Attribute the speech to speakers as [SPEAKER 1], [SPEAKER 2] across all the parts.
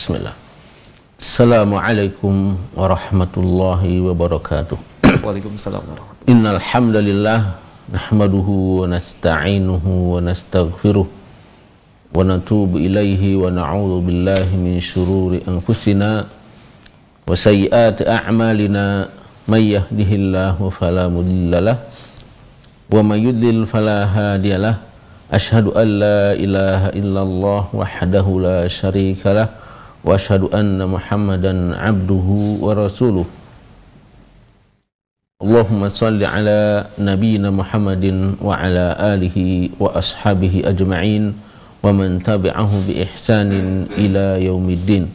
[SPEAKER 1] Bismillah. Assalamualaikum warahmatullahi wabarakatuh.
[SPEAKER 2] Waalaikumsalam warahmatullahi wabarakatuh.
[SPEAKER 1] Innal hamdalillah nahmaduhu wa nasta'inuhu wa nastaghfiruh wa natubu ilaihi wa na'udzu billahi min syururi anfusina wa sayyiati a'malina may yahdihillahu fala mudhillalah wa may yudlil fala hadiyalah. Asyhadu an la ilaha illallah wahdahu la syarikalah wa asyhadu anna Muhammadan abduhu wa rasuluh. Allahumma salli ala nabiyyina Muhammadin wa ala alihi wa ashabihi ajma'in wa man tabi'ahu bi ihsanin ila yaumiddin.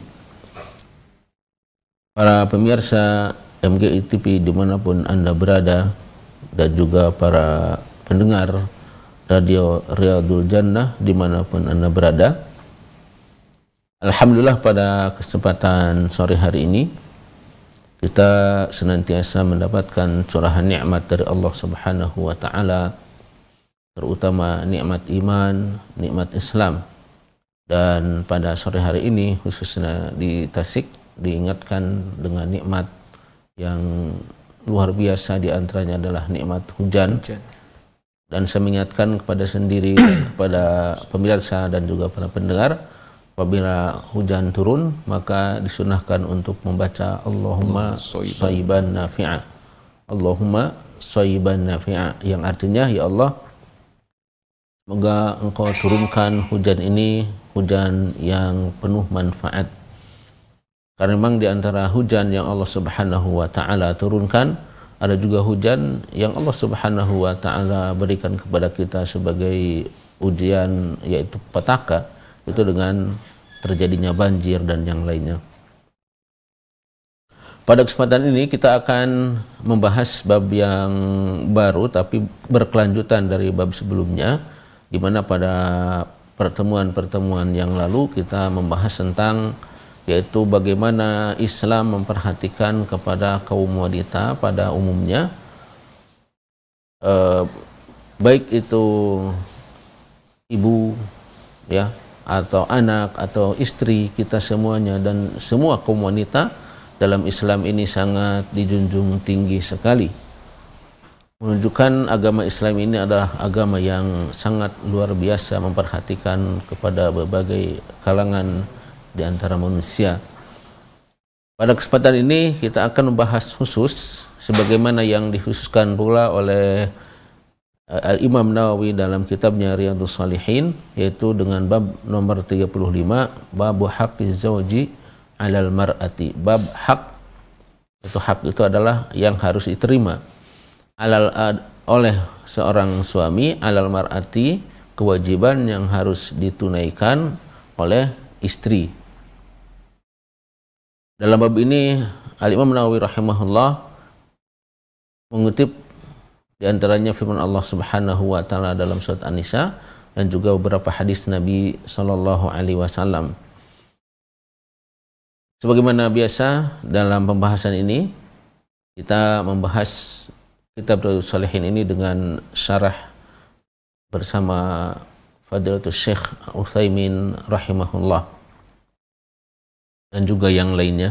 [SPEAKER 1] Para pemirsa MGI TV dimanapun Anda berada, dan juga para pendengar Radio Riyadul Jannah dimanapun Anda berada, alhamdulillah pada kesempatan sore hari ini kita senantiasa mendapatkan curahan nikmat dari Allah Subhanahu wa taala, terutama nikmat iman, nikmat Islam. Dan pada sore hari ini khususnya di Tasik diingatkan dengan nikmat yang luar biasa, di antaranya adalah nikmat hujan. Dan saya mengingatkan kepada sendiri, kepada pemirsa dan juga para pendengar, apabila hujan turun maka disunahkan untuk membaca Allahumma shayban nafi'a. Allahumma shayban nafi'a, yang artinya, ya Allah, semoga Engkau turunkan hujan ini hujan yang penuh manfaat. Karena memang di antara hujan yang Allah Subhanahu wa taala turunkan, ada juga hujan yang Allah Subhanahu wa taala berikan kepada kita sebagai ujian, yaitu petaka, itu dengan terjadinya banjir dan yang lainnya. Pada kesempatan ini kita akan membahas bab yang baru tapi berkelanjutan dari bab sebelumnya, di mana pada pertemuan-pertemuan yang lalu kita membahas tentang yaitu bagaimana Islam memperhatikan kepada kaum wanita pada umumnya, baik itu ibu, ya, atau anak atau istri, kita semuanya dan semua kaum wanita dalam Islam ini sangat dijunjung tinggi sekali. Menunjukkan agama Islam ini adalah agama yang sangat luar biasa memperhatikan kepada berbagai kalangan di antara manusia. Pada kesempatan ini kita akan membahas khusus sebagaimana yang dikhususkan pula oleh Al-Imam Nawawi dalam kitabnya Riyadhus Shalihin, yaitu dengan bab nomor 35, bab haqqiz zawji 'alal mar'ati. Bab hak, itu hak itu adalah yang harus diterima oleh seorang suami, 'alal mar'ati, kewajiban yang harus ditunaikan oleh istri. Dalam bab ini Al-Imam Nawawi rahimahullah mengutip di antaranya firman Allah Subhanahu wa taala dalam surat An-Nisa dan juga beberapa hadis Nabi sallallahu alaihi wasallam. Sebagaimana biasa dalam pembahasan ini kita membahas kitab Riyadhus Shalihin ini dengan syarah bersama Fadilatul Syekh Utsaimin rahimahullah dan juga yang lainnya.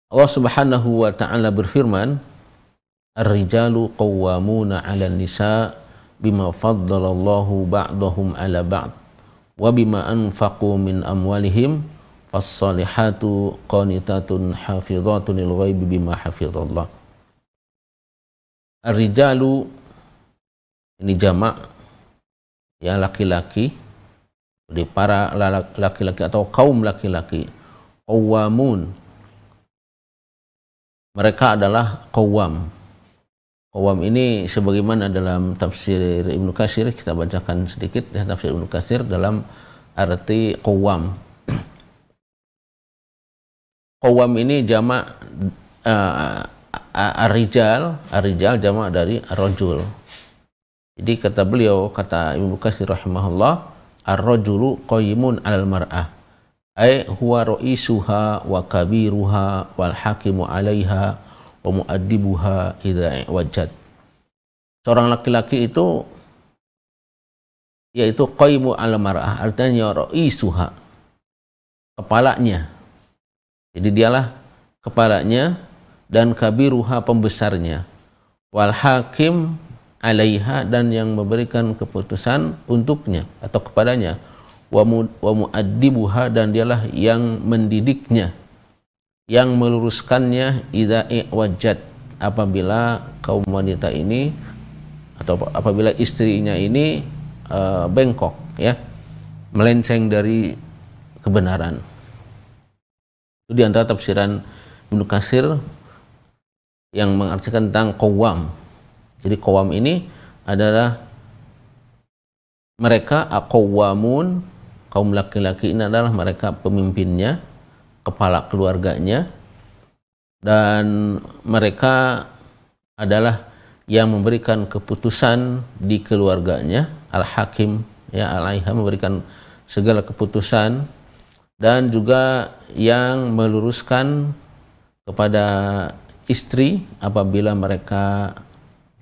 [SPEAKER 1] Allah Subhanahu wa taala berfirman, "Ar-rijalu qawwamuna 'alan nisa bima faddalallahu ba'dahum 'ala ba'd wa bima anfaqu min amwalihim fas-salihatu qanitatun hafizatun lil ghaibi bima hafizallah." Ar-rijalu ini jamak, ya, laki-laki, di para laki-laki atau kaum laki-laki. Qawwamun, mereka adalah qawwam. Qawwam ini sebagaimana dalam tafsir Ibnu Katsir, kita bacakan sedikit ya tafsir Ibnu Katsir dalam arti qawwam. Qawwam ini jamak ar-rijal jamak dari ar-rajul. Jadi kata beliau, kata Ibnu Katsir rahimahullah, ar-rajulu qayyimun 'alal mar'ah, ay huwa ra'isuha wa kabiruha wal hakimu 'alaiha wa mu'addibuha idza wajad. Seorang laki-laki itu yaitu qayyimu 'alal mar'ah, artinya ra'isuha, kepalanya. Jadi dialah kepalanya, dan kabiruha pembesarnya, wal hakim alaiha dan yang memberikan keputusan untuknya atau kepadanya, wa muaddibuha dan dialah yang mendidiknya, yang meluruskannya idza wajad apabila kaum wanita ini atau apabila istrinya ini bengkok, ya, melenceng dari kebenaran. Itu di antara tafsiran Ibnu Katsir yang mengartikan tentang qawwam. Jadi qawwam ini adalah mereka aqawwamun, kaum laki-laki ini adalah mereka pemimpinnya, kepala keluarganya, dan mereka adalah yang memberikan keputusan di keluarganya, al-hakim, ya, alaiha, memberikan segala keputusan, dan juga yang meluruskan kepada istri apabila mereka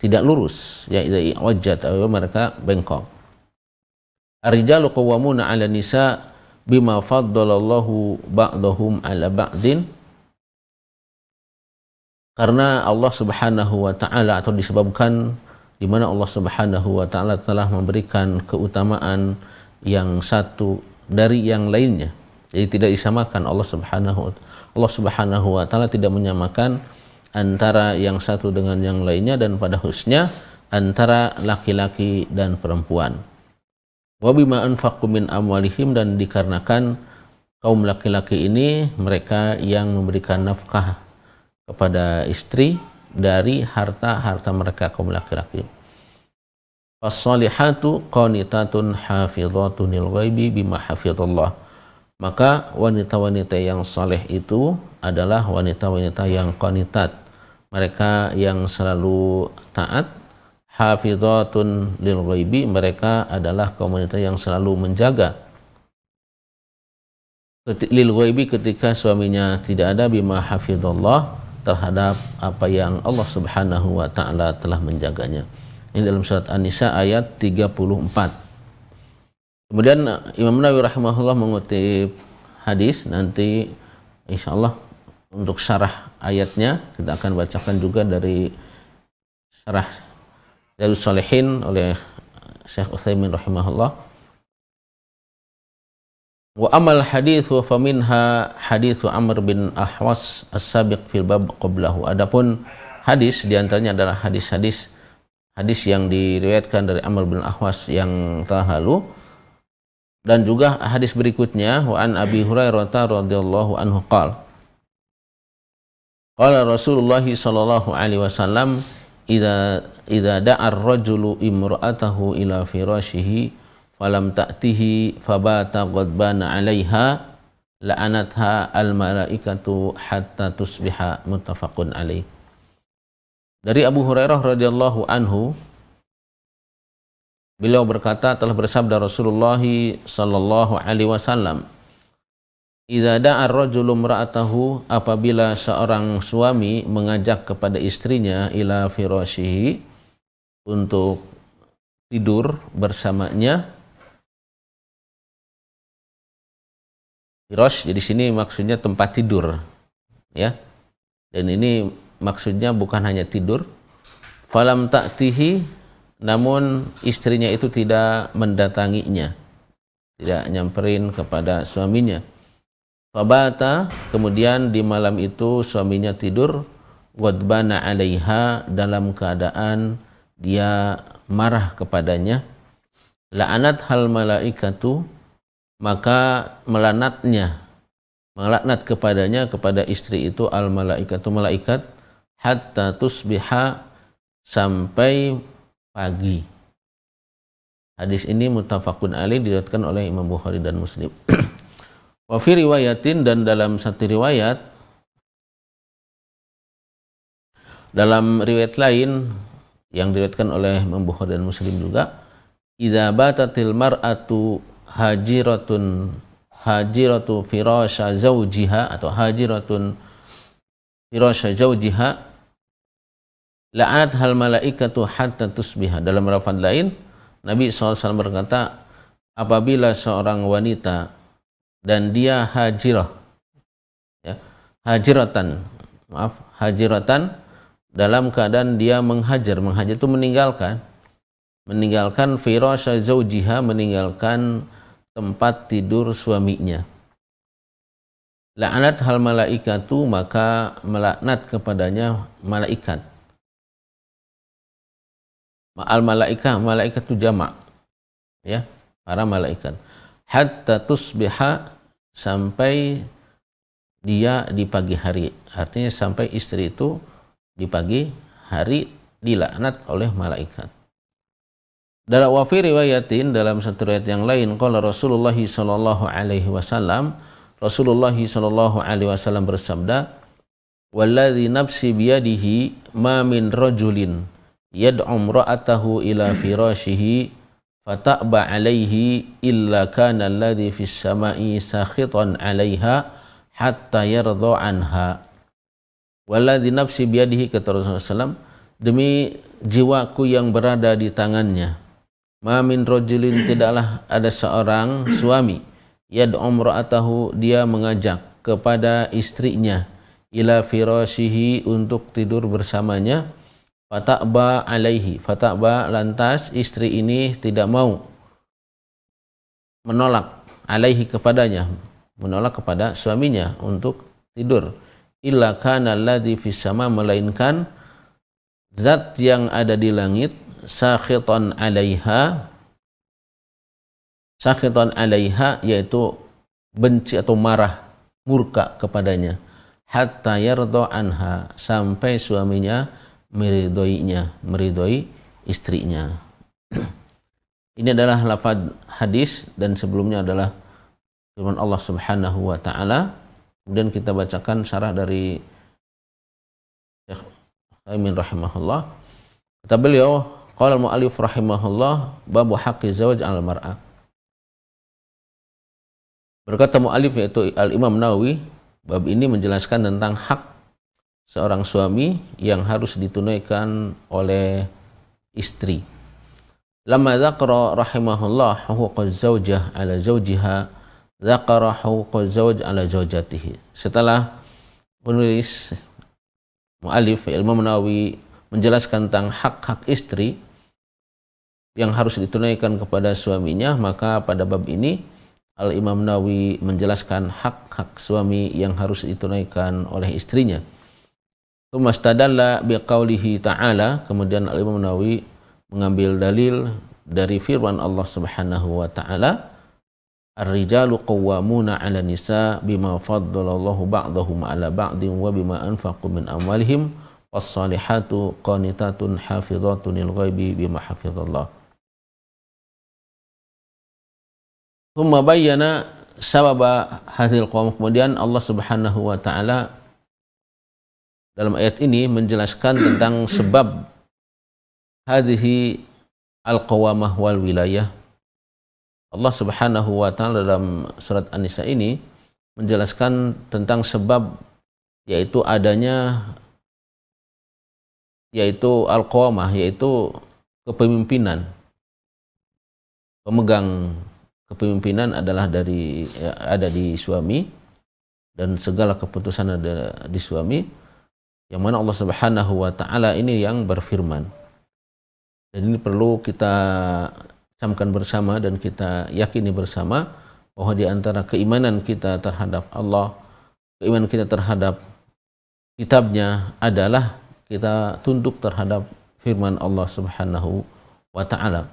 [SPEAKER 1] tidak lurus, ya, idza wajjat, apabila mereka bengkok. Ar-rijalu qawwamuna 'ala nisa bima faddalallahu ba'dahum 'ala ba'din. Karena Allah Subhanahu wa taala, atau disebabkan di mana Allah Subhanahu wa taala telah memberikan keutamaan yang satu dari yang lainnya. Jadi tidak disamakan Allah Subhanahu wa taala tidak menyamakan antara yang satu dengan yang lainnya, dan pada khususnya antara laki-laki dan perempuan. Wa bima anfaqu min amwalihim, dan dikarenakan kaum laki-laki ini mereka yang memberikan nafkah kepada istri dari harta-harta mereka kaum laki-laki. As-salihatu qanitatun hafizatun lil ghaibi bima hafizallah. Maka wanita-wanita yang saleh itu adalah wanita-wanita yang qanitat, mereka yang selalu taat. Hafizatun lil ghaibi, mereka adalah kaum wanita yang selalu menjaga lil ghaibi ketika suaminya tidak ada, bima hafizallah, terhadap apa yang Allah Subhanahu wa taala telah menjaganya. Ini dalam surat An-Nisa ayat 34. Kemudian Imam Nawawi rahimahullah mengutip hadis, nanti insyaallah untuk syarah ayatnya kita akan bacakan juga dari syarah Riyadhus Shalihin oleh Syekh Utsaimin rahimahullah. Wa amal hadits wa faminha hadits Amr bin Ahwas as-sabiq fil bab qablahu. Adapun hadis diantaranya adalah hadis yang diriwayatkan dari Amr bin Ahwas yang telah lalu, dan juga hadis berikutnya, wa an Abi Hurairah radhiyallahu anhu qala qala Rasulullah sallallahu alaihi wasallam idza da'a ar-rajulu imra'atahu ila firashihi falam ta'tihi fabata ghadbana 'alaiha la'anatha al-malaikatu hatta tusbiha, muttafaqun alaih. Dari Abu Hurairah radhiyallahu anhu, beliau berkata, telah bersabda Rasulullah sallallahu alaihi wasallam, idza da'a ar-rajulu imra'atahu, apabila seorang suami mengajak kepada istrinya, ila firashihi, untuk tidur bersamanya. Firash, jadi sini maksudnya tempat tidur, ya. Dan ini maksudnya bukan hanya tidur. Falam ta'tihi, namun istrinya itu tidak mendatanginya, tidak nyamperin kepada suaminya. Fabata, kemudian di malam itu suaminya tidur, ghadbana 'alaiha, dalam keadaan dia marah kepadanya. La'anat hal malaikatu, maka melaknat kepadanya, kepada istri itu, al malaikatu, malaikat, hatta tusbiha, sampai pagi. Hadis ini muttafaqun alaih, diriwayatkan oleh Imam Bukhari dan Muslim. Wa fi riwayatin, dan dalam satu riwayat, dalam riwayat lain yang diriwayatkan oleh Imam Bukhari dan Muslim juga, idza batatil mar'atu hajiratu firasha zawjiha, atau hajiratun firasha zawjiha, la'anat hal malaikatu hatta tusbiha. Dalam lafaz lain, Nabi SAW berkata, apabila seorang wanita dan dia hajirah, ya, hajiratan, hajiratan dalam keadaan dia menghajar itu meninggalkan firasya zaujiha, meninggalkan tempat tidur suaminya. La'anat hal malaikatu, maka melaknat kepadanya malaikat. Al malaikat itu jamak, ya, para malaikat. Hatta tusbiha, sampai dia di pagi hari, artinya sampai istri itu di pagi hari dilaknat oleh malaikat. Dalam wafi riwayatin, dalam satu riwayat yang lain, qala Rasulullah sallallahu alaihi wasallam, Rasulullah sallallahu alaihi wasallam bersabda, "Walladzi nafsi biyadihi ma min rajulin yad'u imra'atahu ila firashihi fata'ba 'alaihi illa kana alladzi fis sama'i sakhitan 'alaiha hatta yarda 'anha." Walladzi nafsi biyadihi, kata Rasulullah SAW, demi jiwaku yang berada di tangannya, ma min rajulin, tidaklah ada seorang suami, yad'u imra'atahu, dia mengajak kepada istrinya, ila firashihi, untuk tidur bersamanya, fata'ba alaihi, fata'ba, lantas istri ini tidak mau, menolak, alaihi, kepadanya, menolak kepada suaminya untuk tidur, illa kana alladzi fis sama, melainkan zat yang ada di langit, sakhitan 'alaiha, sakhitan 'alaiha, yaitu benci atau marah, murka kepadanya, hatta yarda anha, sampai suaminya meridoi istrinya. Ini adalah lafaz hadis, dan sebelumnya adalah firman Allah Subhanahu wa taala. Kemudian kita bacakan syarah dari Syekh Utsaimin rahimahullah. Kata beliau, qala al-mu'allif rahimahullah, babu haqqi zawj 'alal mar'ah. Berkata mu'allif, yaitu Al-Imam Nawawi, bab ini menjelaskan tentang hak seorang suami yang harus ditunaikan oleh istri. Lamma dzakara rahimahullah huquqaz zaujah 'ala zawjiha, dzakara huquqaz zauj 'ala zaujatihi. Setelah penulis mu'allif Imam Nawawi menjelaskan tentang hak-hak istri yang harus ditunaikan kepada suaminya, maka pada bab ini Al-Imam Nawawi menjelaskan hak-hak suami yang harus ditunaikan oleh istrinya. Tsumastadalla biqaulihi ta'ala, kemudian Al-Imam Nawawi mengambil dalil dari firman Allah Subhanahu wa taala, ar-rijalu qawwamuna 'ala nisa bima faddalallahu ba'dahum 'ala ba'din wa bima anfaqu min amwalihim was-salihatu qanitatun hafizatun lil ghaibi bima hafizallah. Tsumma bayyana sababa hadhil qawm, kemudian Allah Subhanahu wa taala dalam ayat ini menjelaskan tentang sebab hadhihi al-qawamah wal wilayah. Allah Subhanahu wa taala dalam surat An-Nisa ini menjelaskan tentang sebab, yaitu adanya, yaitu al-qawamah, yaitu kepemimpinan. Pemegang kepemimpinan adalah ada di suami, dan segala keputusan ada di suami, yang mana Allah Subhanahu wa taala ini yang berfirman. Dan ini perlu kita camkan bersama dan kita yakini bersama bahwa di antara keimanan kita terhadap Allah, keimanan kita terhadap kitabnya adalah kita tunduk terhadap firman Allah Subhanahu wa taala.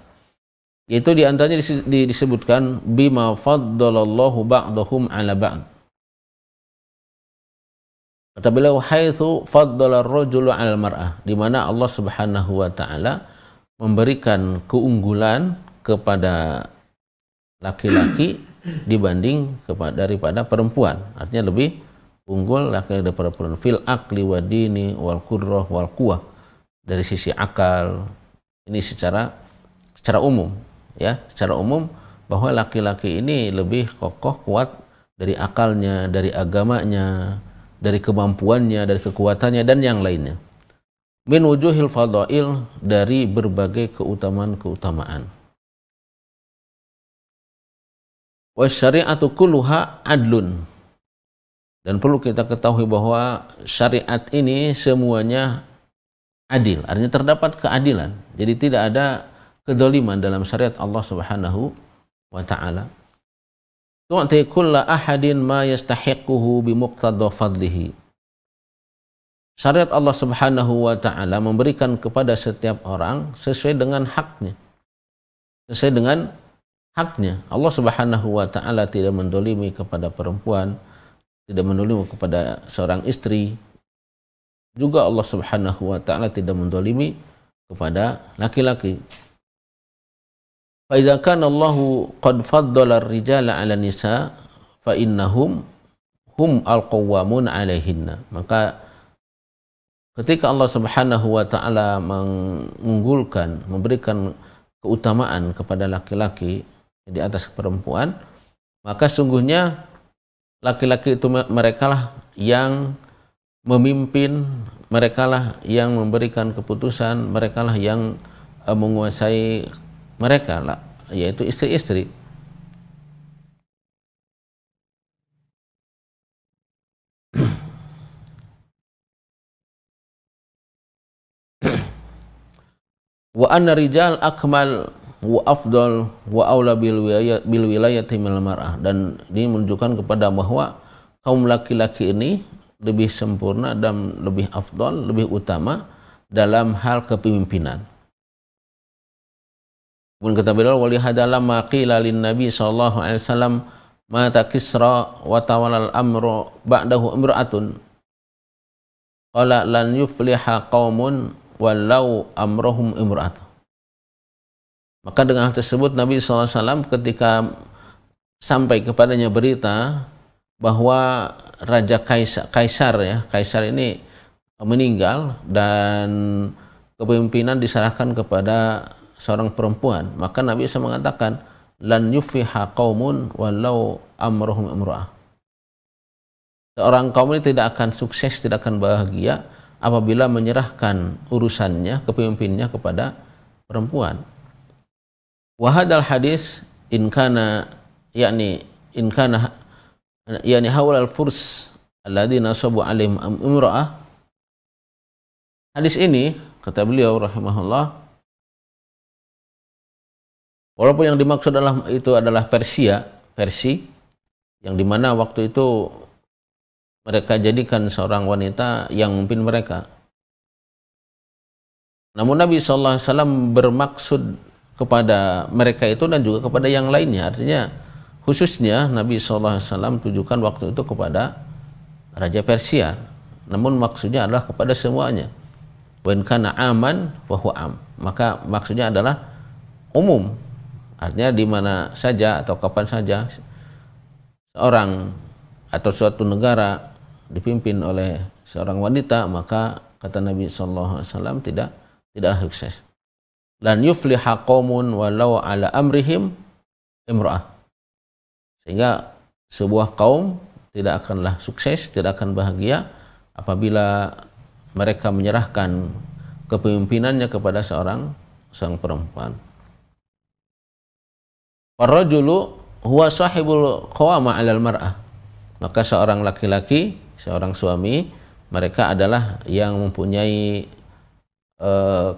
[SPEAKER 1] Yaitu di antaranya disebutkan bima faddalallahu ba'dahum 'ala ba'd. Kata beliau, haitsu faddala ar-rajulu 'alal mar'ah, di mana Allah Subhanahu wa taala memberikan keunggulan kepada laki-laki dibanding daripada perempuan. Artinya lebih unggul laki-laki daripada perempuan, fil aqli wa dini wal qudrah wal quwah, dari sisi akal. Ini secara umum, ya, secara umum bahwa laki-laki ini lebih kokoh, kuat dari akalnya, dari agamanya, dari kemampuannya, dari kekuatannya, dan yang lainnya. Min wujuhil fadail, dari berbagai keutamaan-keutamaan. Wasyari'atu kulluha adlun. Dan perlu kita ketahui bahwa syariat ini semuanya adil, artinya terdapat keadilan. Jadi tidak ada kedzaliman dalam syariat Allah Subhanahu wa taala. Tu'ti kulla ahadin ma yastahiquhu bi muqtada fadlihi. Syariat Allah Subhanahu wa taala memberikan kepada setiap orang sesuai dengan haknya. Sesuai dengan haknya. Allah Subhanahu wa taala tidak mendolimi kepada perempuan, tidak mendolimi kepada seorang istri. Juga Allah Subhanahu wa taala tidak mendolimi kepada laki-laki. Fa idza kana Allahu qad faddala ar-rijala 'ala nisa fa innahum hum al-qawwamun 'alaihinna. Maka ketika Allah Subhanahu wa taala mengunggulkan, memberikan keutamaan kepada laki-laki di atas perempuan, maka sungguhnya laki-laki itu merekalah yang memimpin, merekalah yang memberikan keputusan, merekalah yang menguasai mereka lah, yaitu istri-istri. Wa anna rijal akmal wa afdal wa aula bil wilayati minal mar'ah. Dan ini menunjukkan kepada bahwa kaum laki-laki ini lebih sempurna dan lebih afdal, lebih utama dalam hal kepemimpinan. Kemudian kata beliau, wali hadalam maqila lin nabi sallallahu alaihi wasallam mata Kisra wa tawallal amru ba'dahu imra'atun qala lan yufliha qaumun walau amrohum imra'at. Maka dengan hal tersebut Nabi SAW ketika sampai kepadanya berita bahwa Raja Kaisar ini meninggal dan kepemimpinan diserahkan kepada seorang perempuan, maka Nabi SAW mengatakan lan yufiha qaumun walau amrohum imra'ah. Seorang kaum ini tidak akan sukses, tidak akan bahagia apabila menyerahkan urusannya, kepemimpinannya kepada perempuan. Wa hadzal hadis in kana haulal furs alladzina nasabu alaihim imra'ah. Hadis ini kata beliau rahimahullah, walaupun yang dimaksud adalah Persia yang dimana waktu itu mereka jadikan seorang wanita yang memimpin mereka. Namun Nabi SAW bermaksud kepada mereka itu dan juga kepada yang lainnya. Artinya khususnya Nabi SAW tujukan waktu itu kepada Raja Persia. Namun maksudnya adalah kepada semuanya. Wa in kana aman wa huwa am. Maka maksudnya adalah umum. Artinya di mana saja atau kapan saja seorang atau suatu negara dipimpin oleh seorang wanita, maka kata Nabi SAW tidaklah sukses. Lan yufliha qaumun walau ala amrihim imra'ah. Sehingga sebuah kaum tidak akanlah sukses, tidak akan bahagia apabila mereka menyerahkan kepemimpinannya kepada seorang perempuan. Ar-rajulu huwa sahibul qawama 'alal mar'ah. Maka seorang laki-laki, seorang suami, mereka adalah yang mempunyai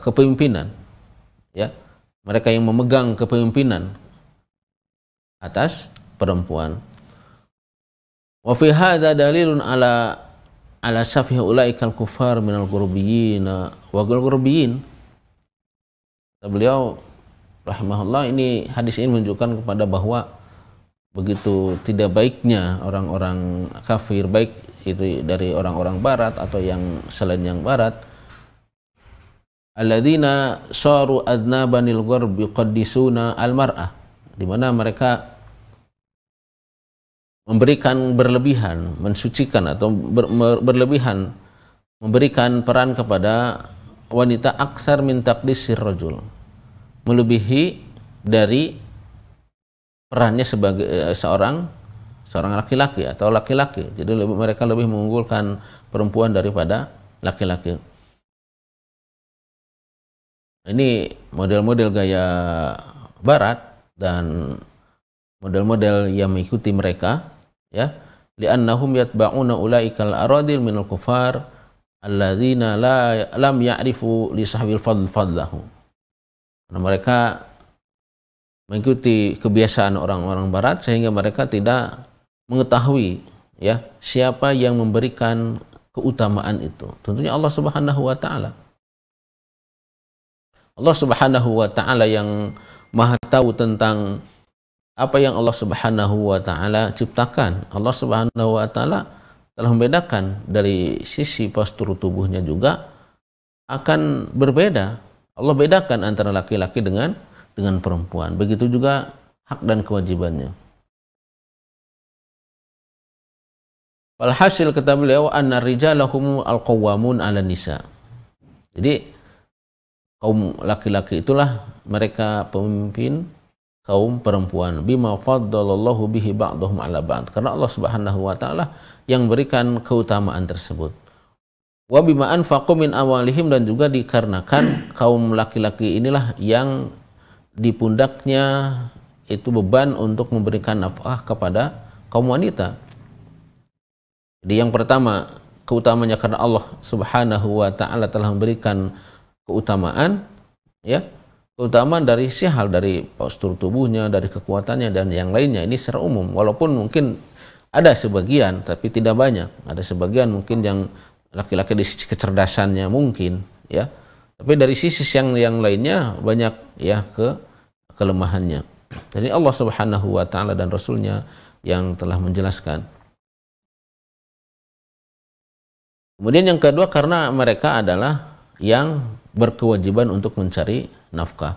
[SPEAKER 1] kepemimpinan, ya, mereka yang memegang kepemimpinan atas perempuan. Wa fi hadza dalilun ala safih ulaikal kufar minal ghurabiyyin wa ghurabiyyin. Beliau rahimahullah, ini hadis ini menunjukkan kepada bahwa begitu tidak baiknya orang-orang kafir, baik itu dari orang-orang barat atau yang selain yang barat, alladzina saru adnabanil gharbi qaddisuna almar'ah, di mana mereka memberikan berlebihan, mensucikan atau berlebihan memberikan peran kepada wanita aksar min taqdisir rajul, melebihi dari perannya sebagai seorang laki-laki atau laki-laki. Jadi mereka lebih mengunggulkan perempuan daripada laki-laki. Ini model-model gaya barat, dan model-model yang mengikuti mereka, ya, li'annahum yatba'una ulaikal aradil minal kufar alladzina lam ya'rifu li sahbil fadlahu. Karena mereka mengikuti kebiasaan orang-orang barat sehingga mereka tidak mengetahui, ya, siapa yang memberikan keutamaan itu. Tentunya Allah Subhanahu wa taala. Allah Subhanahu wa taala yang Maha tahu tentang apa yang Allah Subhanahu wa taala ciptakan. Allah Subhanahu wa taala telah membedakan dari sisi postur tubuhnya juga akan berbeda. Allah bedakan antara laki-laki dengan perempuan. Begitu juga hak dan kewajibannya. Walhasil kata beliau anna rijalahum al-qawwamun 'ala nisa. Jadi kaum laki-laki itulah mereka pemimpin kaum perempuan, bima faddalallahu bihi ba'dahum 'ala ba'd. Karena Allah Subhanahu wa taala yang berikan keutamaan tersebut. Wa bima anfaqu min awalihim, dan juga dikarenakan kaum laki-laki inilah yang di pundaknya itu beban untuk memberikan nafkah kepada kaum wanita. Jadi yang pertama keutamanya karena Allah Subhanahu wa taala telah memberikan keutamaan, ya, keutamaan dari sisi hal, dari postur tubuhnya, dari kekuatannya dan yang lainnya. Ini secara umum, walaupun mungkin ada sebagian tapi tidak banyak. Ada sebagian mungkin yang laki-laki di sisi kecerdasannya mungkin, ya. Tapi dari sisi yang lainnya banyak, ya, kelemahannya. Jadi Allah Subhanahu wa taala dan Rasulnya yang telah menjelaskan. Kemudian yang kedua karena mereka adalah yang berkewajiban untuk mencari nafkah.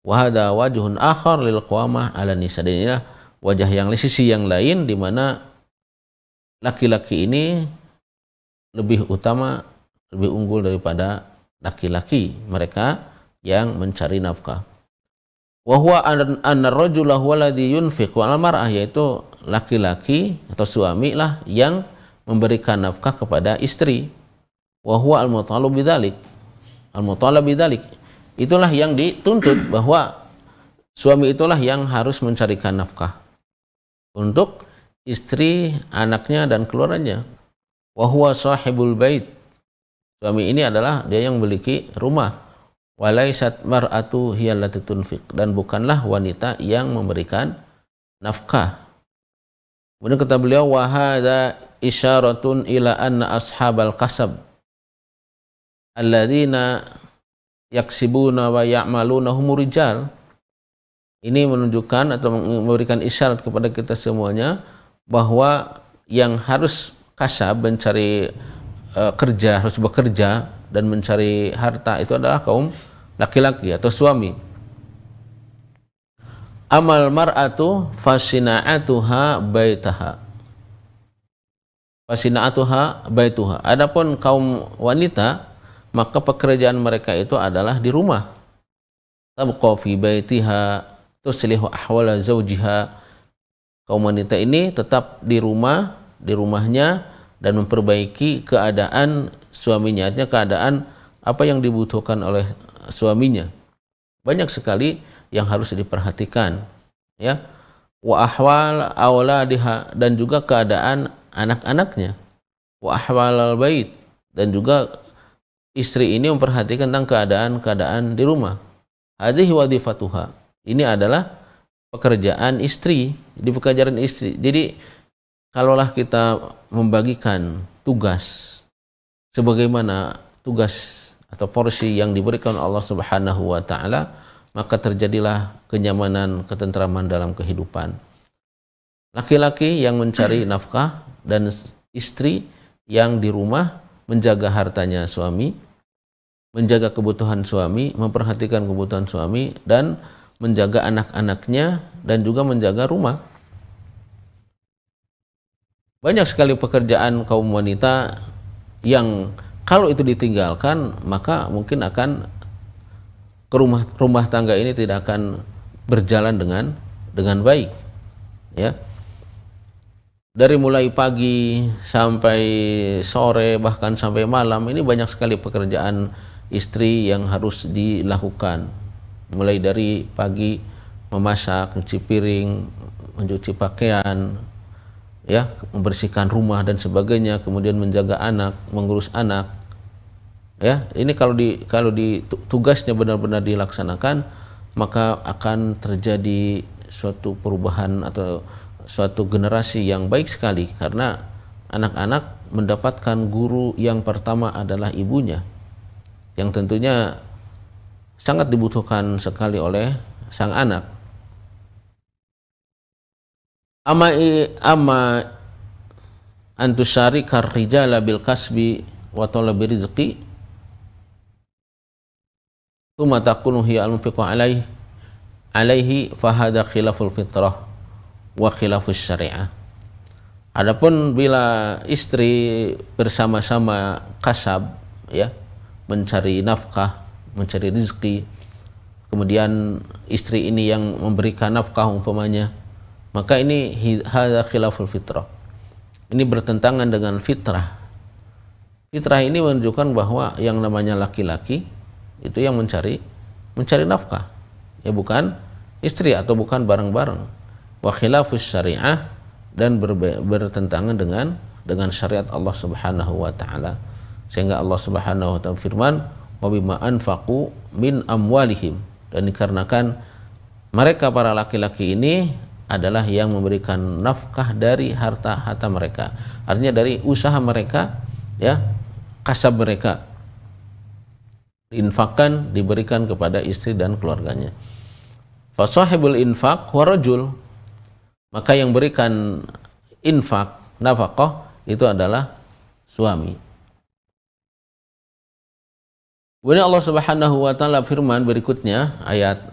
[SPEAKER 1] Wa hadza wajhun akhar lil qawamah 'ala nisa. Dan inilah wajah yang sisi yang lain di mana laki-laki ini lebih utama, lebih unggul daripada laki-laki, mereka yang mencari nafkah. Wa huwa anna ar-rajula huwa alladhi yunfiqu 'ala mar'ah, yaitu laki-laki atau suami lah yang memberikan nafkah kepada istri. Wa huwa al-mutalab bidzalik. Al-mutalab bidzalik. Itulah yang dituntut, bahwa suami itulah yang harus mencarikan nafkah untuk istri, anaknya dan keluarganya. Wa huwa sahibul bait. Suami ini adalah dia yang memiliki rumah. Walaysat mar'atu hiyallati tunfiq, dan bukanlah wanita yang memberikan nafkah. Kemudian kata beliau, wa hadza isyaratun ila anna ashabal kasab alladzina yaksibuna wa ya'maluna humur rijal. Ini menunjukkan atau memberikan isyarat kepada kita semuanya bahwa yang harus kasab, mencari kerja, harus bekerja dan mencari harta itu adalah kaum laki-laki atau suami. Amal mar'atu fasina'atuha baitaha. Fasina'atuha baituha. Adapun kaum wanita, maka pekerjaan mereka itu adalah di rumah. Tabqa fi baitiha tuslihu ahwala zawjiha. Kaum wanita ini tetap di rumahnya dan memperbaiki keadaan suaminya, artinya keadaan apa yang dibutuhkan oleh suaminya. Banyak sekali yang harus diperhatikan, ya. Wa ahwal auladiha, dan juga keadaan anak-anaknya. Wa ahwalal bait, dan juga istri ini memperhatikan tentang keadaan di rumah. Hadhihi wadhifatuha. Ini adalah pekerjaan istri, di pekerjaan istri. Jadi kalaulah kita membagikan tugas sebagaimana tugas atau porsi yang diberikan Allah Subhanahu wa taala, maka terjadilah kenyamanan, ketentraman dalam kehidupan. Laki-laki yang mencari nafkah dan istri yang di rumah menjaga hartanya suami, menjaga kebutuhan suami, memperhatikan kebutuhan suami, dan menjaga anak-anaknya, dan juga menjaga rumah. Banyak sekali pekerjaan kaum wanita yang kalau itu ditinggalkan, maka mungkin akan rumah tangga ini tidak akan berjalan dengan baik, ya. Dari mulai pagi sampai sore, bahkan sampai malam, ini banyak sekali pekerjaan istri yang harus dilakukan. Mulai dari pagi memasak, cuci piring, mencuci pakaian, ya, membersihkan rumah dan sebagainya, kemudian menjaga anak, mengurus anak, ya. Ini kalau di tugasnya benar-benar dilaksanakan, maka akan terjadi suatu perubahan atau suatu generasi yang baik sekali, karena anak-anak mendapatkan guru yang pertama adalah ibunya, yang tentunya sangat dibutuhkan sekali oleh sang anak. Amma antusyarikar rijala bil kasbi wa talabi rizqi thumma takunu hiya al-munfiqu alaihi fahada khilaful fitrah wa khilafus syariah. Adapun bila istri bersama-sama kasab, ya, mencari nafkah, mencari rezeki, kemudian istri ini yang memberikan nafkah umpamanya, maka ini hadza khilaful fitrah. Ini bertentangan dengan fitrah. Fitrah ini menunjukkan bahwa yang namanya laki-laki itu yang mencari nafkah, ya, bukan istri atau bukan bareng-bareng. Wa khilafus syariah, dan bertentangan dengan syariat Allah Subhanahu wa taala. Sehingga Allah Subhanahu wa taala firman, wa bima anfaqu min amwalihim, dan dikarenakan mereka para laki-laki ini adalah yang memberikan nafkah dari harta-harta mereka, artinya dari usaha mereka, ya, kasab mereka, diinfakkan, diberikan kepada istri dan keluarganya. Fasahibul infaq wa rajul, maka yang berikan infak, nafkah itu adalah suami. Kemudian Allah Subhanahu wa taala firman berikutnya, ayat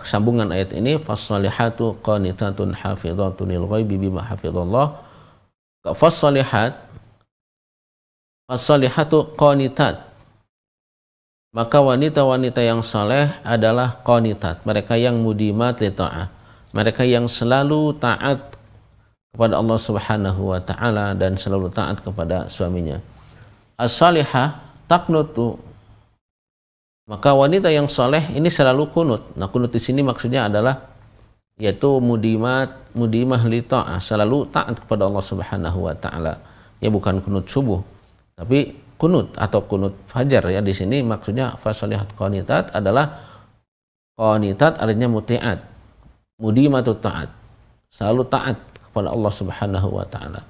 [SPEAKER 1] sambungan ayat ini, fassalihatu qanitatun hafizatun lil ghaibi bima hafizallah. Fassalihatu qanitat, maka wanita-wanita yang saleh adalah qanitat, mereka yang mudimat li ta'ah, mereka yang selalu taat kepada Allah Subhanahu wa taala dan selalu taat kepada suaminya. As-salihah taqnutu, maka wanita yang soleh ini selalu kunut. Nah, kunut di sini maksudnya adalah yaitu mudimah li ta'ah, selalu taat kepada Allah Subhanahu wa taala. Ya, bukan kunut subuh, tapi kunut atau kunut fajar, ya. Di sini maksudnya fasalihat qanitat adalah qanitat artinya muti'at, mudimatut ta'at, selalu taat kepada Allah Subhanahu wa taala.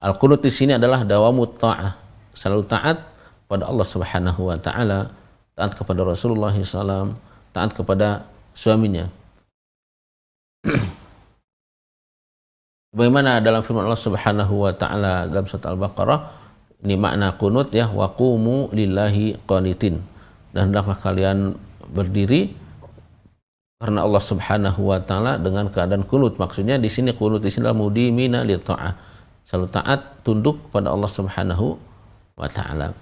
[SPEAKER 1] Al-qunut di sini adalah dawamut ta'ah, selalu taat kepada Allah Subhanahu wa taala, taat kepada Rasulullah SAW, taat kepada suaminya. Bagaimana dalam firman Allah Subhanahu wa taala dalam surat Al-Baqarah, ini makna kunut, ya, wa qumu lillahi qanitin, dan hendaklah kalian berdiri karena Allah Subhanahu wa taala dengan keadaan kunut. Maksudnya di sini kunut di sini adalah mudimina li ta'ah, selalu taat, tunduk kepada Allah Subhanahu wa taala.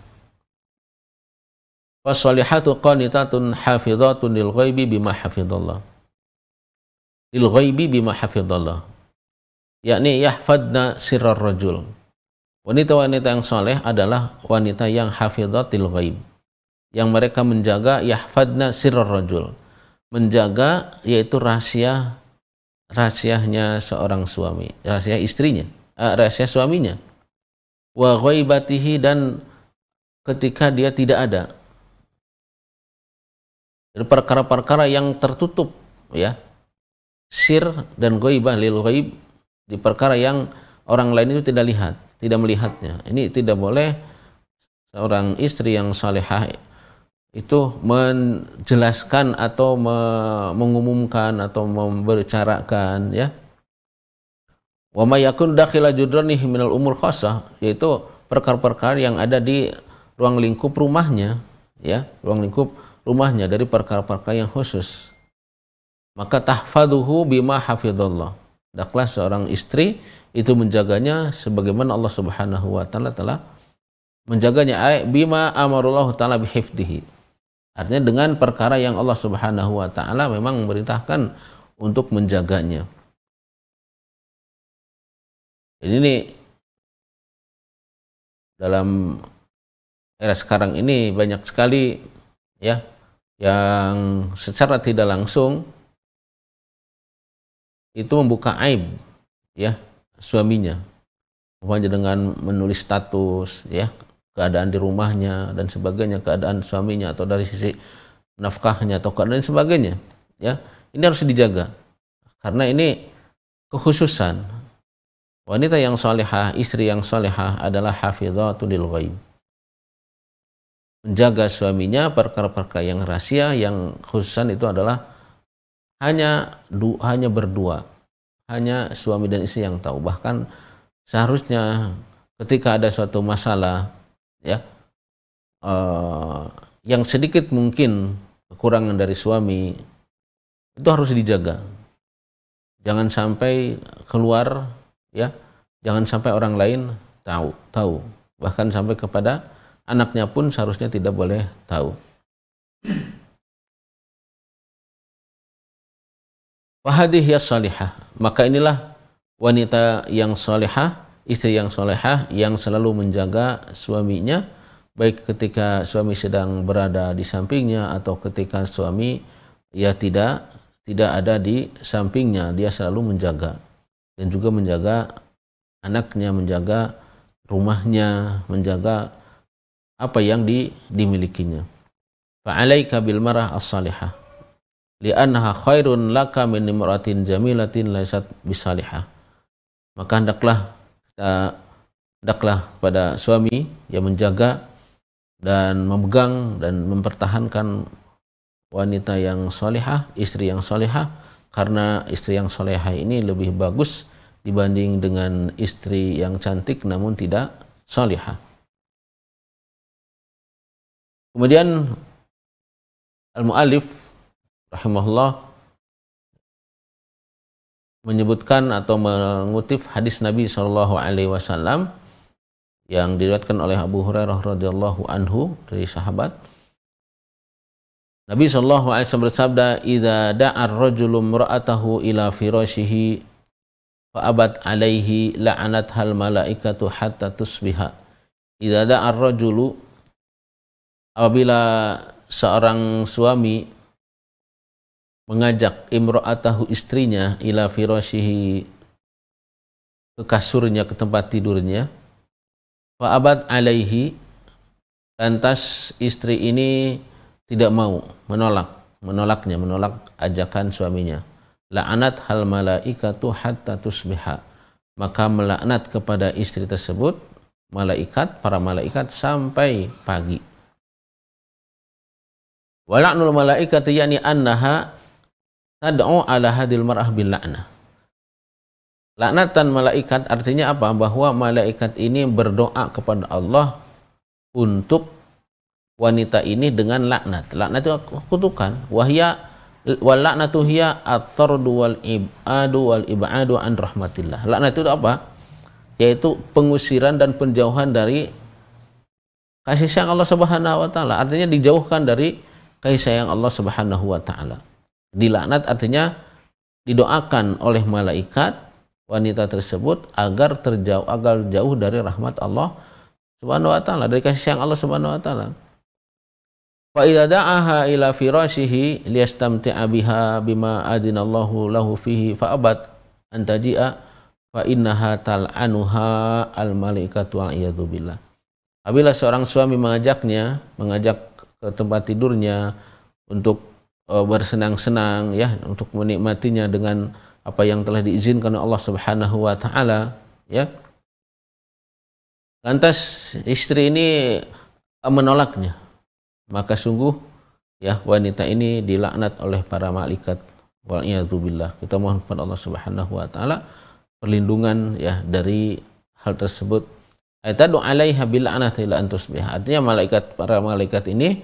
[SPEAKER 1] Fasalihatu qanitatun hafizatun lil ghaibi bima hafizallah. Lil ghaibi bima hafizallah, yakni yahfadna sirrar rajul. Wanita-wanita yang soleh adalah wanita yang hafizatil ghaib, yang mereka menjaga yahfadna sirrar rajul, menjaga yaitu rahasianya seorang suami, rahasia istrinya, rahasia suaminya. Wa ghaibatihi, dan ketika dia tidak ada, dari perkara-perkara yang tertutup, ya, sir dan ghaibah, lil ghaib, di perkara yang orang lain itu tidak melihatnya. Ini tidak boleh seorang istri yang salihah itu menjelaskan atau mengumumkan atau membicarakan, ya. Wa may yakun dakhila judranihi minal umur khassah, yaitu perkara-perkara yang ada di ruang lingkup rumahnya, ya, ruang lingkup rumahnya dari perkara-perkara yang khusus. Maka tahfaduhu bima hafizallah, hendaklah seorang istri itu menjaganya sebagaimana Allah Subhanahu wa taala telah menjaganya, bima amarullah taala bihifdihi, artinya dengan perkara yang Allah Subhanahu wa taala memang memerintahkan untuk menjaganya. Ini dalam era sekarang ini banyak sekali, ya, yang secara tidak langsung itu membuka aib ya suaminya, umpamanya dengan menulis status ya keadaan di rumahnya dan sebagainya, keadaan suaminya atau dari sisi nafkahnya atau keadaan sebagainya ya, ini harus dijaga karena ini kekhususan. Wanita yang salihah, istri yang salihah adalah hafidhatul lil ghaib, menjaga suaminya perkara-perkara yang rahasia, yang khususan itu adalah hanya berdua, hanya suami dan istri yang tahu. Bahkan seharusnya ketika ada suatu masalah ya yang sedikit mungkin kekurangan dari suami itu harus dijaga, jangan sampai keluar ya, jangan sampai orang lain tahu, bahkan sampai kepada anaknya pun seharusnya tidak boleh tahu. Wahadih ya salihah, maka inilah wanita yang salihah, istri yang salihah yang selalu menjaga suaminya, baik ketika suami sedang berada di sampingnya atau ketika suami ya tidak ada di sampingnya, dia selalu menjaga dan juga menjaga anaknya, menjaga rumahnya, menjaga apa yang dimilikinya. Fa'alaika bil marah as-salihah li'annaha khairun laka min imra'atin jamilatin laysat bisalihah. Maka hendaklah pada suami yang menjaga dan memegang dan mempertahankan wanita yang salihah, istri yang salihah, karena istri yang salihah ini lebih bagus dibanding dengan istri yang cantik namun tidak salihah. Kemudian al-mu'allif rahimahullah menyebutkan atau mengutip hadis Nabi SAW yang diriwayatkan oleh Abu Hurairah radhiyallahu anhu dari sahabat. Nabi SAW bersabda, "Idza da'a ar-rajulu imra'atahu ila firashihi fa'abat alaihi la'anathal malaikatu hatta tusbiha." Idza da'a ar-rajulu, apabila seorang suami mengajak imra'atahu, istrinya, ila firashihi, ke kasurnya, ke tempat tidurnya, fa'abat alaihi, lantas istri ini tidak mau, menolak ajakan suaminya, la'anat hal malaikatu hatta tusbiha, maka melaknat kepada istri tersebut para malaikat sampai pagi. Wala'nul malaikati yani annaha tad'u ala hadil mar'ah bil la'nah. Laknatan malaikat artinya apa? Bahwa malaikat ini berdoa kepada Allah untuk wanita ini dengan laknat. Laknat itu kutukan. Wahya wal laknatu hiya at-tardu wal ib'adu an rahmatillah. Laknat itu apa? Yaitu pengusiran dan penjauhan dari kasih sayang Allah Subhanahu wa taala. Artinya dijauhkan dari kasih sayang Allah Subhanahu wa taala. Dilaknat artinya didoakan oleh malaikat wanita tersebut agar jauh dari rahmat Allah Subhanahu wa taala, dari kasih sayang Allah Subhanahu wa taala. Fa idza da'aha ila firashihi liyastamti'a biha bima adinallahu lahu fihi fa abat an taji'a fa innaha tal'anuha al malaikatu wa iyadzu billah. Apabila seorang suami mengajak ke tempat tidurnya untuk bersenang-senang ya, untuk menikmatinya dengan apa yang telah diizinkan oleh Allah Subhanahu wa taala ya, lantas istri ini menolaknya, maka sungguh ya wanita ini dilaknat oleh para malaikat wal iyadzu billah. Kita mohon kepada Allah Subhanahu wa taala perlindungan ya dari hal tersebut. Ayatu 'alaiha bil la'nati ila antusbih. Artinya para malaikat ini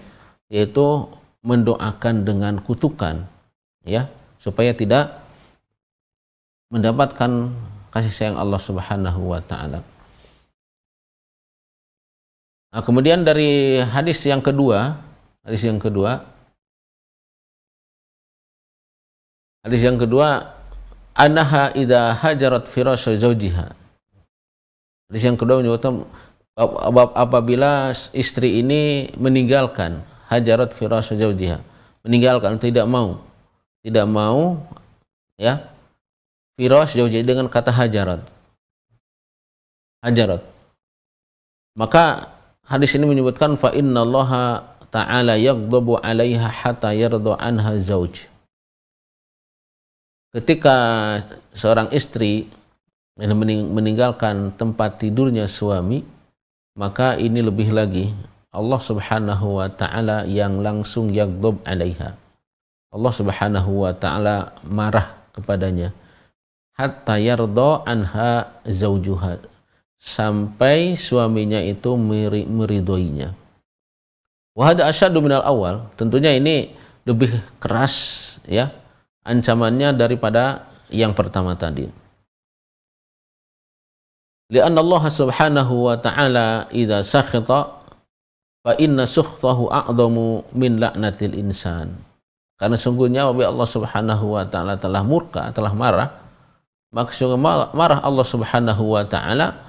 [SPEAKER 1] yaitu mendoakan dengan kutukan ya, supaya tidak mendapatkan kasih sayang Allah Subhanahu wa taala. Nah, kemudian dari hadis yang kedua annaha idza hajarat firasy zawjiha. Hadis yang kedua menyebutkan apabila istri ini meninggalkan hajarat firasy zawjiha, meninggalkan, tidak mau ya firas zauji dengan kata hajarat. Hajarat. Maka hadis ini menyebutkan fa innallaha ta'ala yaghdabu 'alaiha hatta yarda anha zauj. Ketika seorang istri meninggalkan tempat tidurnya suami, maka ini lebih lagi Allah Subhanahu wa taala yang langsung yaghdab 'alaiha. Allah Subhanahu wa taala marah kepadanya hatta yarda anha zaujuha, sampai suaminya itu meridhoinya. Wa hada asyaddu minal awal, tentunya ini lebih keras ya ancamannya daripada yang pertama tadi. Lianna Allah Subhanahu wa taala idza sakhata fa inna sukhtahu a'dhamu min la'natil insan. Karena sungguhnya apabila Allah Subhanahu wa taala telah murka, telah marah, maka marah Allah Subhanahu wa taala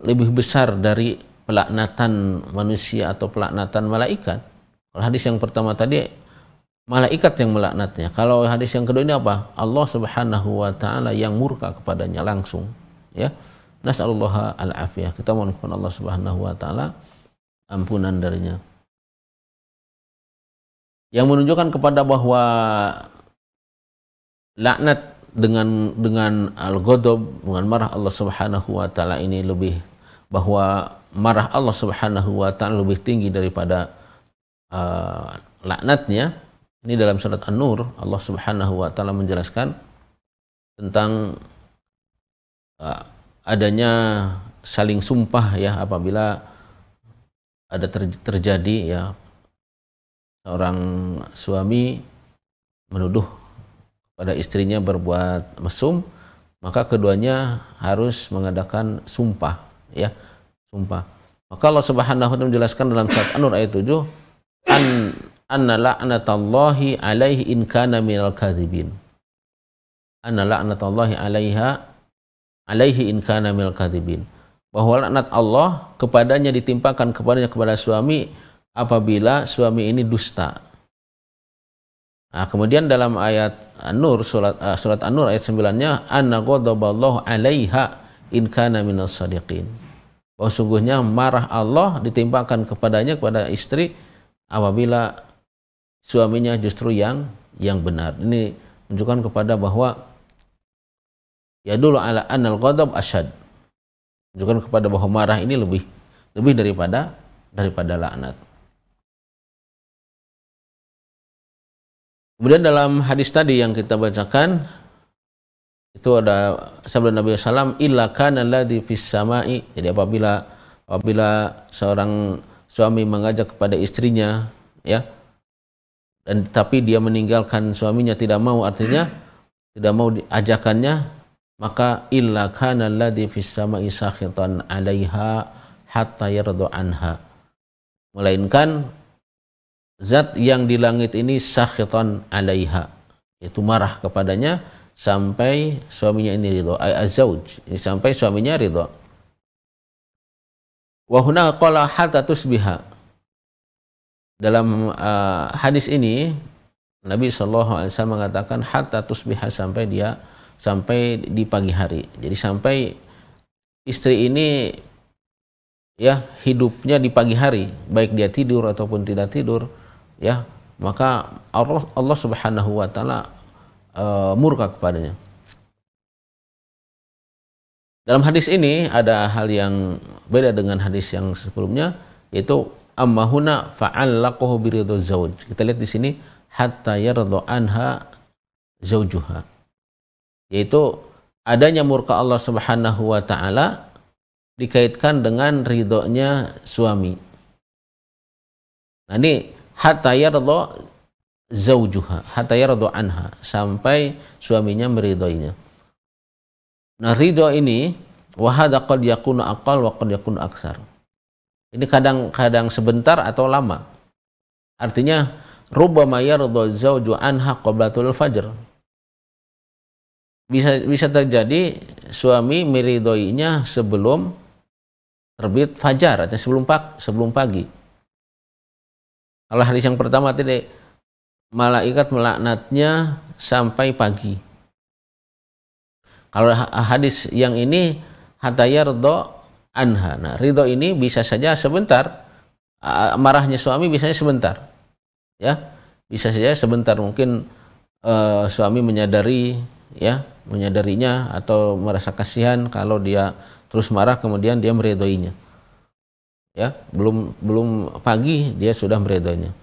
[SPEAKER 1] lebih besar dari pelaknatan manusia atau pelaknatan malaikat. Kalau hadis yang pertama tadi malaikat yang melaknatnya. Kalau hadis yang kedua ini apa? Allah Subhanahu wa taala yang murka kepadanya langsung, ya. Nas'alullaha al-afiyah. Kita mohon kepada Allah Subhanahu wa taala ampunan darinya. Yang menunjukkan kepada bahwa laknat dengan al-ghadab, dengan marah Allah Subhanahu wa taala ini lebih, bahwa marah Allah Subhanahu wa taala lebih tinggi daripada laknatnya. Ini dalam surat An-Nur Allah Subhanahu wa taala menjelaskan tentang adanya saling sumpah ya, apabila ada terjadi ya seorang suami menuduh pada istrinya berbuat mesum, maka keduanya harus mengadakan sumpah ya, sumpah. Maka Allah Subhanahu wa taala menjelaskan dalam surat An-Nur ayat 7, anna la'natallahi alaihi in kana minal kadhibin. Anna la'natallahi alaihi in kana minal kadhibin. Bahwa laknat Allah kepadanya ditimpakan kepada suami apabila suami ini dusta. Nah, kemudian dalam ayat An-Nur, surat An-Nur ayat 9-nya, anna ghadaballahu 'alaiha in kana minas shadiqin. Bahwa sungguhnya marah Allah ditimpakan kepadanya, kepada istri, apabila suaminya justru yang benar. Ini menunjukkan kepada bahwa ya dulu ala anal ghadab asyad. Menunjukkan kepada bahwa marah ini lebih daripada laknat. Kemudian dalam hadis tadi yang kita bacakan itu ada sabda Nabi SAW, illa kana alladhi fis sama'i. Jadi apabila seorang suami mengajak kepada istrinya ya, dan tapi dia meninggalkan suaminya, tidak mau, artinya tidak mau diajakannya, maka illa kana alladhi fis sama'i sakhitan 'alaiha hatta yarda anha. Melainkan zat yang di langit ini sakhitan 'alaiha, yaitu marah kepadanya sampai suaminya ini ridha, az-zauj, sampai suaminya ridha. Wa huna qala hatta tusbiha. Dalam hadis ini Nabi SAW mengatakan hatta tusbiha, sampai di pagi hari. Jadi sampai istri ini ya hidupnya di pagi hari, baik dia tidur ataupun tidak tidur ya, maka Allah Subhanahu wa taala murka kepadanya. Dalam hadis ini ada hal yang beda dengan hadis yang sebelumnya, yaitu amma huna fa'allaqahu biridha zauj. Kita lihat di sini hatta yarda anha zaujuha, yaitu adanya murka Allah Subhanahu wa taala dikaitkan dengan ridhonya suami. Nah ini hatta yarda zaujuha, hatta yarda anha, sampai suaminya meridhoinya. Nah ridho ini wahada qad yakunu aqal wa qad yakunu aksar. Ini kadang-kadang sebentar atau lama. Artinya rubbama yarda zauju anha qablatul fajr. Bisa terjadi suami meridhoinya sebelum terbit fajar, artinya sebelum pagi. Kalau hadis yang pertama tadi malaikat melaknatnya sampai pagi. Kalau hadis yang ini hatta yarda anha. Nah, ridho ini bisa saja sebentar, marahnya suami bisa sebentar. Ya, bisa saja sebentar, mungkin suami menyadarinya atau merasa kasihan kalau dia terus marah, kemudian dia meridhoinya. Ya, belum pagi dia sudah meridhoinya.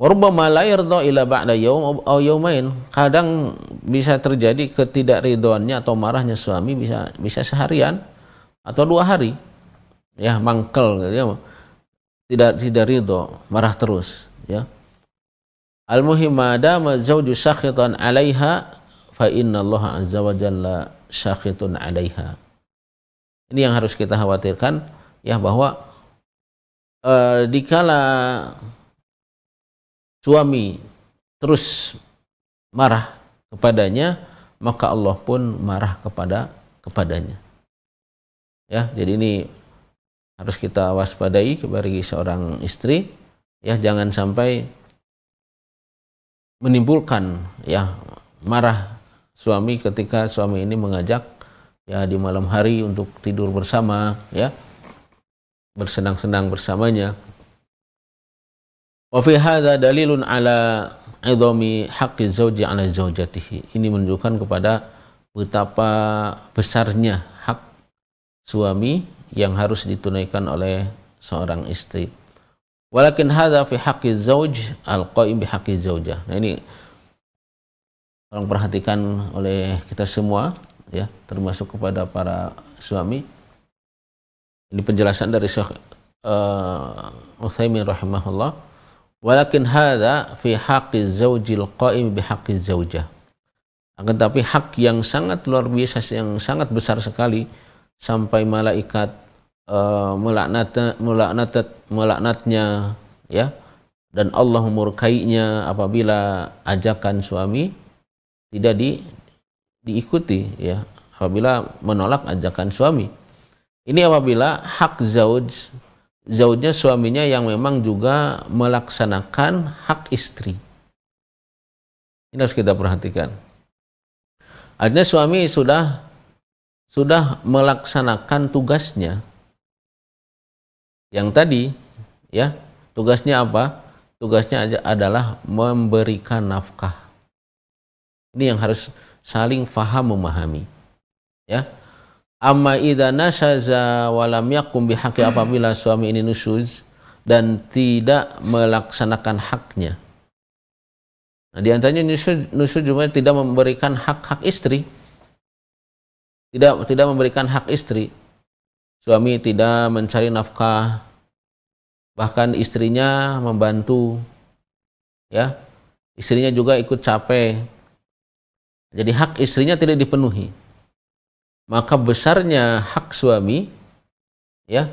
[SPEAKER 1] Warubbama la yarda ila ba'da yaum aw yaumain. Kadang bisa terjadi ketidakridhoannya atau marahnya suami bisa seharian atau 2 hari. Ya, mangkel gitu ya. Tidak ridho, marah terus, ya. Al-muhim madama zawju sakhitan 'alaiha fa innallaha 'azza wa jalla sakhitun 'alaiha. Ini yang harus kita khawatirkan, ya, bahwa dikala suami terus marah kepadanya, maka Allah pun marah kepadanya. Ya, jadi ini harus kita waspadai bagi seorang istri, ya, jangan sampai menimbulkan, ya, marah suami ketika suami ini mengajak, ya, di malam hari untuk tidur bersama, ya, bersenang-senang bersamanya. Wa fi hadza dalilun ala 'idhami haqqi zauji 'ala zaujatihi. Ini menunjukkan kepada betapa besarnya hak suami yang harus ditunaikan oleh seorang istri. Walakin hadza fi haqqi zauj al-qa'im bi haqqi zaujah. Nah, ini tolong perhatikan oleh kita semua, ya, termasuk kepada para suami. Ini penjelasan dari Syekh Utsaimin rahimahullah. Walakin hadza fi haqqi zaujil qa'im bi haqqi zaujah. Akan tapi hak yang sangat luar biasa, yang sangat besar sekali, sampai malaikat melaknatnya, ya, dan Allah memurkainya apabila ajakan suami tidak diikuti, ya, apabila menolak ajakan suami. Ini apabila hak zaujnya suaminya yang memang juga melaksanakan hak istri. Ini harus kita perhatikan. Artinya suami sudah melaksanakan tugasnya. Yang tadi, ya, tugasnya apa? Tugasnya adalah memberikan nafkah. Ini yang harus saling faham memahami, ya. Amma idza nashaza wa lam yakum bihaqqi, apabila suami ini nusyuz dan tidak melaksanakan haknya. Nah, di antaranya nusyuz juga tidak memberikan hak istri. Tidak memberikan hak istri. Suami tidak mencari nafkah, bahkan istrinya membantu, ya. Istrinya juga ikut capek. Jadi hak istrinya tidak dipenuhi. Maka besarnya hak suami, ya,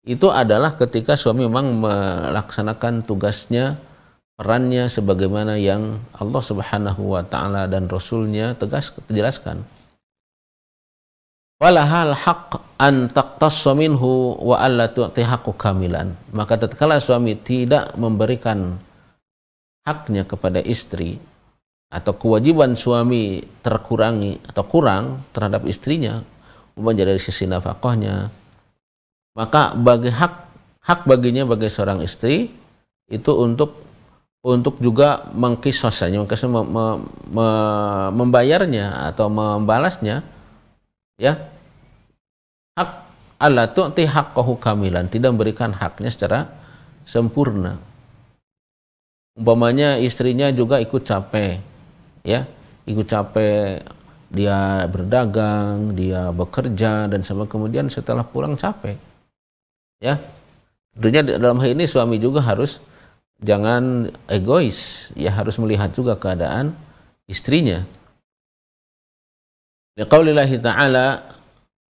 [SPEAKER 1] itu adalah ketika suami memang melaksanakan tugasnya, perannya sebagaimana yang Allah Subhanahu wa taala dan Rasulnya jelaskan. Walahal haq an taqtassa minhu wa alla tu'ti haqqu kamilan. Maka tatkala suami tidak memberikan haknya kepada istri, atau kewajiban suami terkurangi atau kurang terhadap istrinya, umpamanya dari sisi nafkahnya, maka hak baginya bagi seorang istri itu untuk juga mengkisosanya, membayarnya atau membalasnya, ya. Hak alla tu'ti haqqahu kamilan, tidak memberikan haknya secara sempurna. Umpamanya istrinya juga ikut capek, ya, ikut capek, dia berdagang, dia bekerja dan sama, kemudian setelah pulang capek, ya. Tentunya dalam hal ini suami juga harus jangan egois, ya, harus melihat juga keadaan istrinya. Liqaulillahi ta'ala,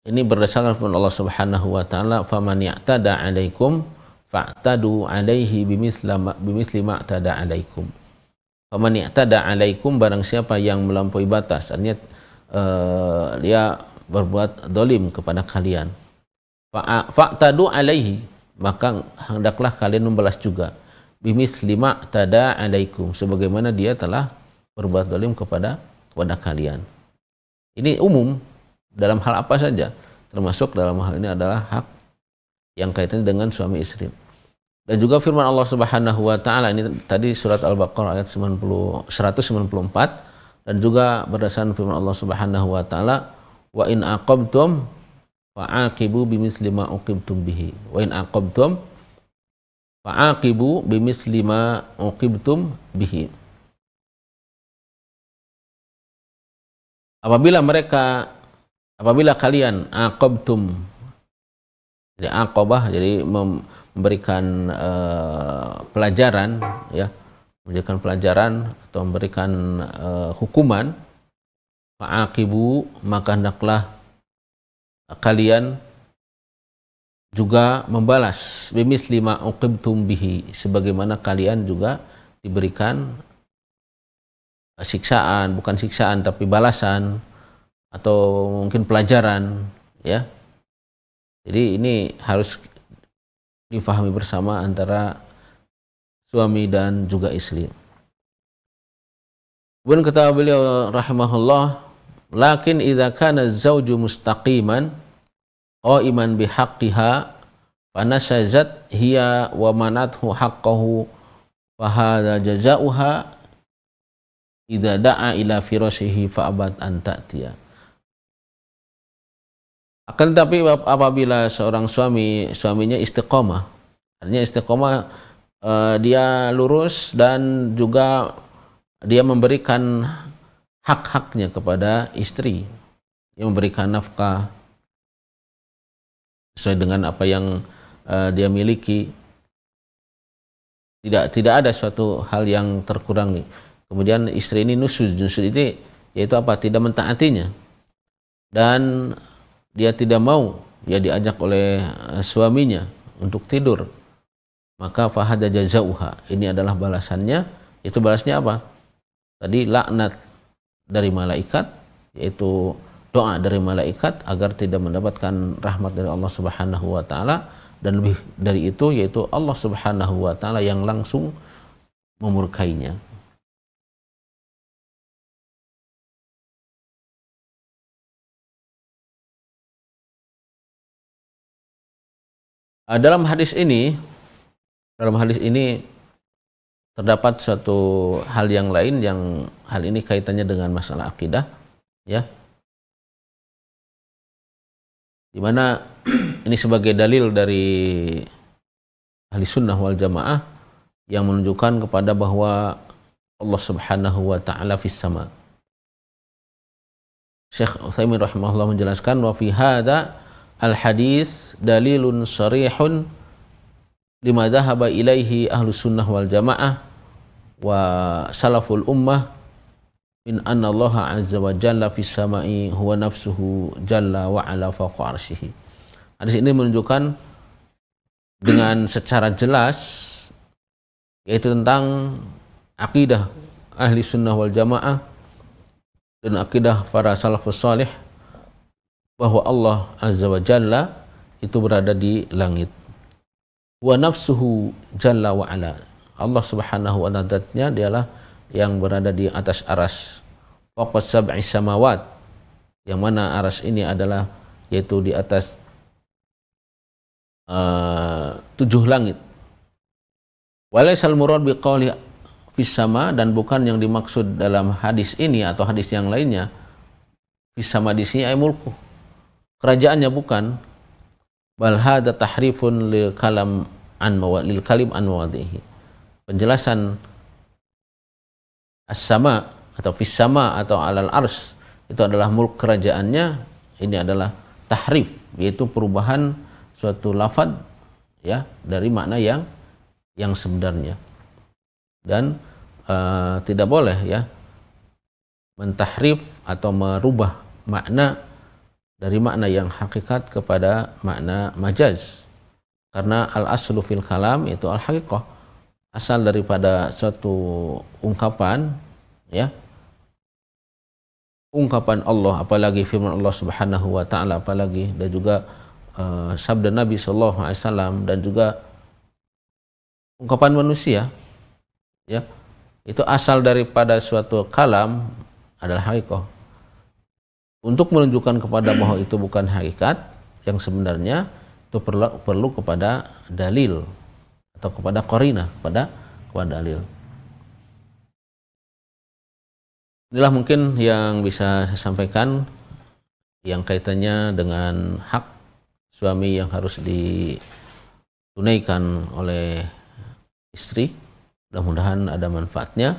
[SPEAKER 1] ini berdasarkan firman Allah Subhanahu wa taala, faman ya'tada 'alaikum fa'tadu 'alaihi bimithli ma i'tada 'alaikum. Faman i'tada 'alaikum, barang siapa yang melampaui batas, artinya dia berbuat zalim kepada kalian. Fa'tadu 'alaihi, maka hendaklah kalian membalas juga. Bimithli ma i'tada 'alaikum, sebagaimana dia telah berbuat zalim kepada kalian. Ini umum, dalam hal apa saja, termasuk dalam hal ini adalah hak yang kaitannya dengan suami istri. Dan juga firman Allah Subhanahu wa taala ini tadi surat Al-Baqarah ayat 194, dan juga berdasarkan firman Allah Subhanahu wa taala, wa in aqabtum fa'aqibu bimithli ma uqibtum bihi. Wa in aqabtum fa'aqibu bimithli ma uqibtum bihi. Apabila kalian aqabtum, jadi aqabah, jadi memberikan pelajaran, ya, memberikan pelajaran atau memberikan hukuman, fa'aqibu, maka hendaklah kalian juga membalas bimithli ma uqibtum bihi, sebagaimana kalian juga diberikan siksaan, bukan siksaan tapi balasan atau mungkin pelajaran, ya. Jadi ini harus difahami bersama antara suami dan juga istri. Kemudian kata beliau rahimahullah, lakin idza kana az-zawju mustaqiman qaiman bihaqqiha fanasazat hiya wa manathu haqqahu fa hadza jazaoha idza da'a ila firashihi fa abad an ta'tiya. Akan tetapi apabila seorang suaminya istiqomah, artinya istiqomah, dia lurus dan juga dia memberikan hak-haknya kepada istri, dia memberikan nafkah sesuai dengan apa yang dia miliki, tidak ada suatu hal yang terkurangi. Kemudian istri ini nusud itu yaitu apa? Tidak mentaatinya, dan dia tidak mau dia diajak oleh suaminya untuk tidur, maka fahada jazauha, ini adalah balasannya. Itu balasnya apa? Tadi laknat dari malaikat, yaitu doa dari malaikat agar tidak mendapatkan rahmat dari Allah Subhanahu wa taala, dan lebih dari itu yaitu Allah Subhanahu wa taala yang langsung memurkainya. Dalam hadis ini terdapat suatu hal yang lain, yang hal ini kaitannya dengan masalah akidah, ya, dimana ini sebagai dalil dari ahli sunnah wal jamaah yang menunjukkan kepada bahwa Allah Subhanahu wa taala fis sama. Syekh Utsaimin rahimahullah menjelaskan, wa fi hadza al hadis dalilun sharihun lima dhahaba ilaihi ahlus sunnah wal jamaah wa salaful ummah min anna Allah azza wa jalla fis samai huwa nafsuhu jalla wa ala fawqa arsyihi. Hadis ini menunjukkan dengan secara jelas yaitu tentang akidah ahli sunnah wal jamaah dan akidah para salafus salih bahwa Allah azza wa jalla itu berada di langit. Wa nafsuhu jalla wa ala, Allah subhanahu wa ta'ala dialah yang berada di atas aras. Faqad sab'i samawat, yang mana aras ini adalah yaitu di atas 7 langit. Walaysal murad biqauli fis sama, dan bukan yang dimaksud dalam hadis ini atau hadis yang lainnya fis sama di sini ay mulku, kerajaannya, bukan. Bal hadza tahrifun lil kalim an mawadhihi. Penjelasan as-sama atau fis sama atau alal ars itu adalah mulk kerajaannya, ini adalah tahrif, yaitu perubahan suatu lafaz, ya, dari makna yang sebenarnya. Dan tidak boleh, ya, mentahrif atau merubah makna dari makna yang hakikat kepada makna majaz, karena al-aslu fil kalam itu al-haqiqah, asal daripada suatu ungkapan, ya, ungkapan Allah, apalagi firman Allah Subhanahu wa taala, apalagi, dan juga sabda Nabi sallallahu alaihi wasallam, dan juga ungkapan manusia, ya, itu asal daripada suatu kalam adalah haqiqah. untuk menunjukkan kepada bahwa itu bukan hakikat yang sebenarnya, itu perlu kepada dalil atau kepada qarinah, kepada dalil. Inilah mungkin yang bisa saya sampaikan yang kaitannya dengan hak suami yang harus ditunaikan oleh istri. Mudah-mudahan ada manfaatnya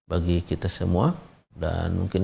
[SPEAKER 1] bagi kita semua, dan mungkin